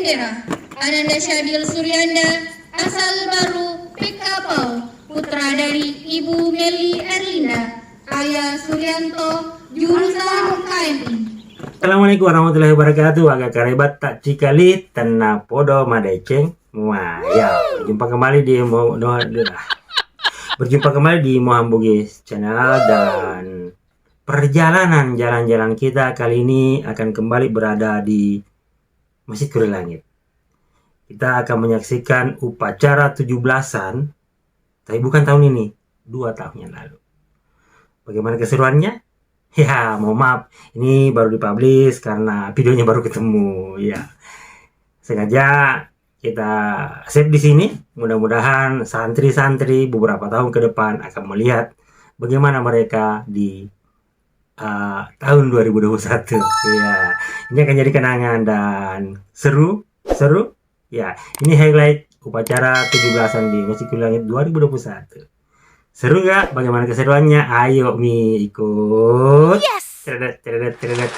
bendera. Ananda Syadil Suryanda, asal baru PKPAU, putra dari Ibu Meli Erlinda, Ayah Suryanto, jurusan KMI. Assalamualaikum warahmatullahi wabarakatuh. Agak karebat tak cikali tanah podo madeceng. Wah, ya berjumpa kembali di Moham Bugis Channel, dan perjalanan jalan-jalan kita kali ini akan kembali berada di Masjid Kuri Langit. Kita akan menyaksikan upacara 17-an, tapi bukan tahun ini, 2 tahun yang lalu. Bagaimana keseruannya? Ya, mohon maaf, ini baru dipublish karena videonya baru ketemu. Ya, sengaja kita save di sini. Mudah-mudahan santri-santri beberapa tahun ke depan akan melihat bagaimana mereka di tahun 2021. Ya, ini akan jadi kenangan dan seru. Ya, ini highlight upacara 17-an di Masjid Kuri Langit 2021. Seru nggak? Bagaimana keseruannya? Ayo Mi, ikut. Yes. Ceredet.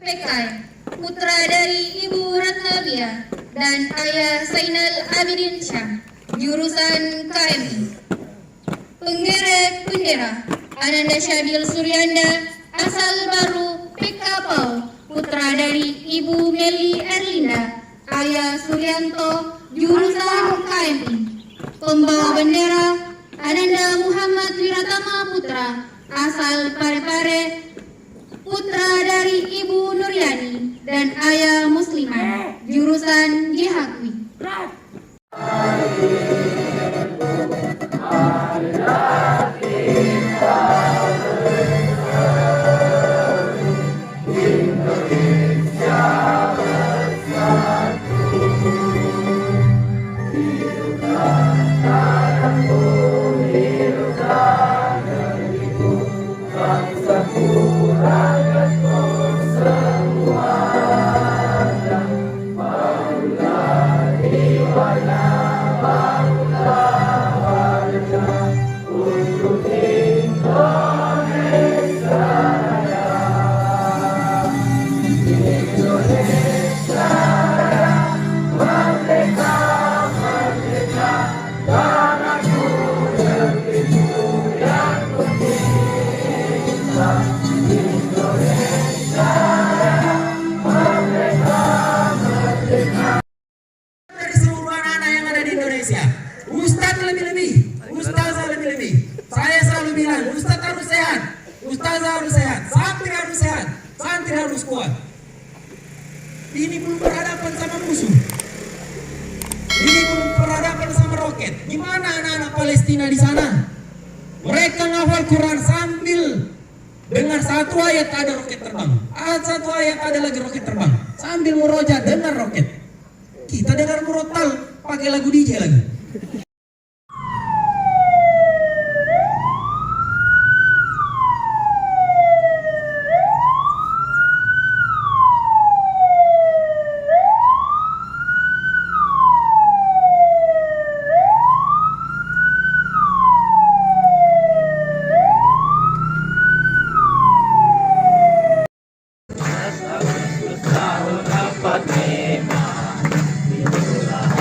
PKI, putra dari Ibu Ratnabia dan Ayah Zainal Abidin Syah, jurusan KMI. Pengerek bendera, Ananda Syadil Suryanda, asal baru PKPAU, putra dari Ibu Meli Erlinda, Ayah Suryanto, jurusan KMI. Pembawa bendera, Ananda Muhammad Wiratama Putra, asal Parepare, putra dari Ibu Nuryani dan Ayah Musliman, jurusan Jihakwi. Ustadz lebih-lebih, ustazah lebih-lebih. Saya selalu bilang, ustadz harus sehat, ustazah harus sehat, santri harus sehat, santri harus kuat. Ini belum berhadapan sama musuh, ini belum berhadapan sama roket. Gimana anak-anak Palestina di sana? Mereka ngafal Quran sambil dengar satu ayat ada roket terbang, satu ayat ada lagi roket terbang, sambil muroja dengar roket. Kita dengar murotal pakai lagu DJ lagi.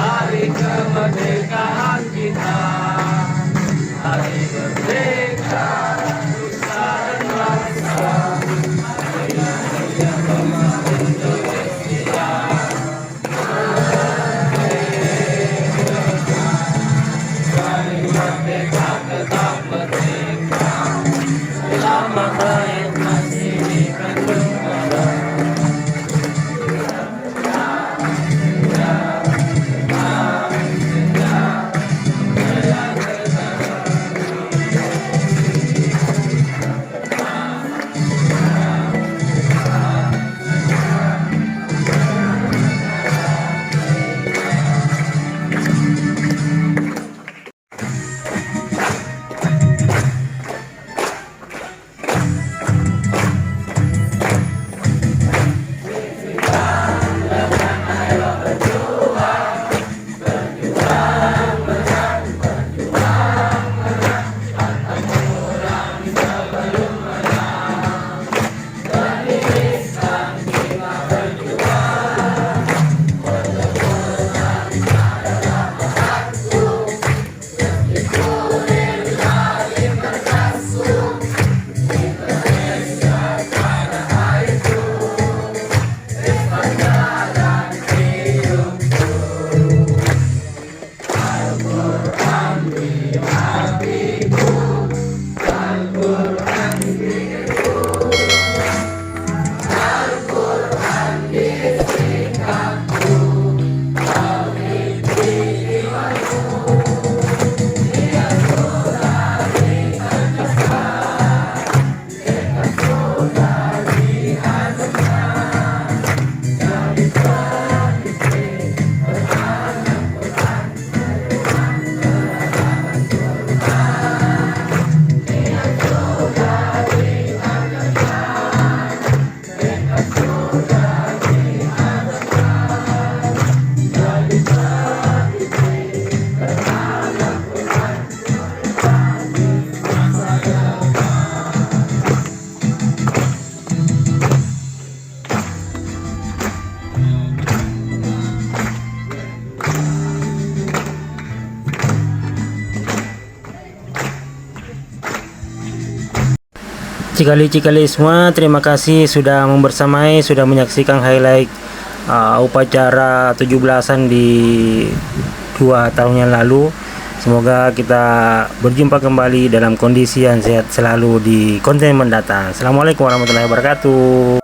Hari kemerdekaan kita, hari merdeka nusa dan bangsa. Indonesia hari merdeka tetap merdeka, selama rakyat masih dikandung negara. Cikali-cikali semua, terima kasih sudah membersamai, sudah menyaksikan highlight upacara 17-an di 2 tahun yang lalu. Semoga kita berjumpa kembali dalam kondisi yang sehat selalu di konten mendatang. Assalamualaikum warahmatullahi wabarakatuh.